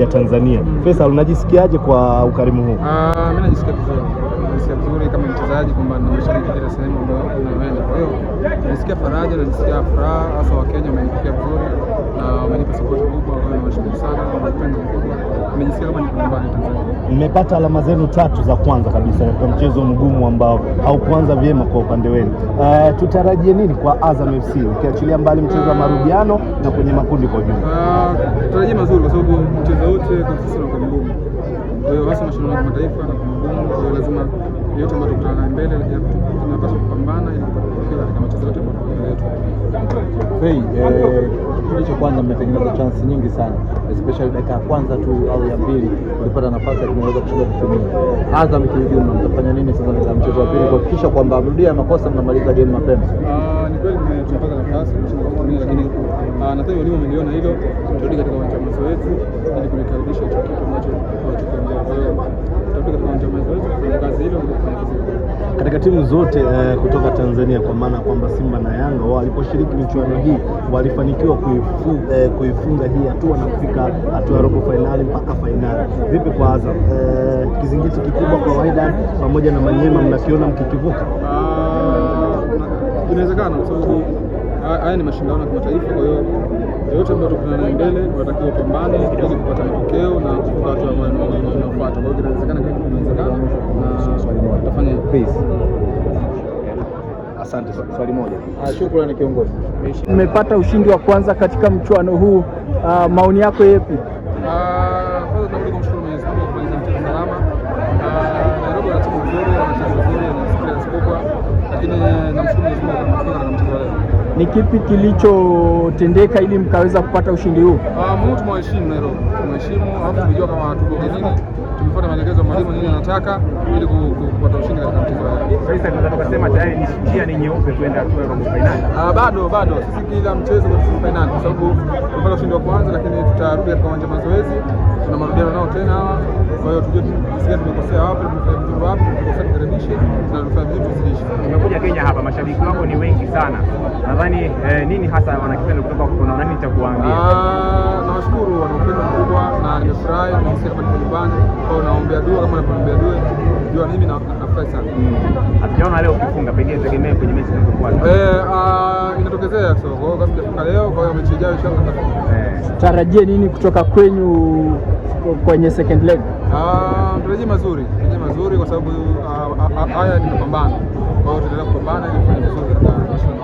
ya Tanzania. Faisal, unajisikiaje kwa ukarimu huu? Mimi najisikia vizuri kama mchezaji kwamba nimeshiriki kila sehemu ambayo naenda. Kwa hiyo najisikia faraja, najisikia furaha, hasa Wakenya wamenipokea vizuri na wamenipa support kubwa. Kwa hiyo nawashukuru sana kwa upendo mkubwa. Nimejisikia kama niko nyumbani Tanzania. Mmepata alama zenu 3 za kwanza kabisa kwa mchezo mgumu ambao haukuanza vyema kwa upande wenu. Tutarajie nini kwa Azam FC ukiachilia mbali mchezo wa marudiano na kwenye makundi kwa jumla? Tutarajie mazuri kwa sababu mchezo wote kwa sisi unakuwa mgumu. Kwa hiyo hasa mashindano ya kimataifa na mgumu, kwa hiyo lazima yote ambayo tukutana mbele tunapaswa kupambana ili kupata kufika katika mchezo wote kwa kundi letu. Kipindi cha kwanza mmetengeneza chance nyingi sana, especially dakika ya kwanza tu au ya pili ulipata nafasi ya kuweza kushinda kutumia. Azam kiujumla mtafanya nini sasa katika mchezo wa pili kuhakikisha kwamba mrudia makosa mnamaliza game mapema? Ni kweli tumepata nafasi kushinda kutumia, lakini nadhani walimu wameliona hilo, turudi katika uwanja wa mazoezi ili kulikaribisha hicho kitu ambacho tunachokiongea. Kwa hiyo turudi katika uwanja wa mazoezi kufanya kazi hilo na kufanya kazi. Katika timu zote kutoka Tanzania, kwa maana kwamba Simba na Yanga waliposhiriki michuano hii walifanikiwa kuifunga hii hatua na kufika hatua ya robo finali mpaka finali. Vipi kwa Azam? Kizingiti kikubwa kwa Wydad pamoja na Manyema mnakiona mkikivuka? Inawezekana kwa sababu haya ni mashindano ya kimataifa, kwa hiyo yote ambayo tukutana mbele tunatakiwa pambane ili kupata matokeo na kuvuka hatua ambayo inayofuata. Kwa hiyo inawezekana kitu kinawezekana na tutafanya peace. Asante. Swali moja. Shukrani kiongozi. Mmepata ushindi wa kwanza katika mchuano huu, maoni yako yapi? Kwanza tunarudi kumshukuru Mwenyezi Mungu kwa kumaliza mchezo salama. Nairobi na timu nzuri, wanacheza vizuri na experience kubwa, lakini namshukuru Mwenyezi Mungu kwa kufika katika mchezo leo. Ni kipi kilichotendeka ili mkaweza kupata ushindi huu? Mungu tumewaheshimu Nairobi, tumeheshimu, alafu tumejua kama tuko ugenini, tumefuata maelekezo ya mwalimu nini anataka ili kupata ushindi katika mchezo leo. Sasa tunaweza tukasema tayari njia ni nyeupe kwenda hatua ya robo finali. Bado sisi kila mchezo kwa sisi finali, kwa sababu tumepata ushindi wa kwanza, lakini tutarudi katika uwanja wa mazoezi, tuna marudiano nao tena hawa. Kwa hiyo tujue sisi tumekosea wapi, tumefanya vizuri wapi, tumekosea turekebishe na tufanye vizuri tuzidishe. Tumekuja Kenya hapa, mashabiki wako ni wengi sana. Nadhani nini hasa wanakipenda kutoka kuna nani cha kuwaambia? Nawashukuru, wana upendo mkubwa na nimefurahi, nimesikia kama niko nyumbani. Kwa hiyo naombea dua, kama naombea dua, jua mimi nafurahi sana. Hatujaona leo ukifunga, pengine tegemea kwenye mechi zinazofuata. Inatokezea so. Kwa hiyo kama tunafunga leo, kwa hiyo mechi ijayo inshallah tutafunga. Tarajie nini kutoka kwenu kwenye second leg? Tarajie mazuri kwa sababu haya ni mapambano. Kwa hiyo tutaendelea kupambana ili kufanya vizuri katika mashindano.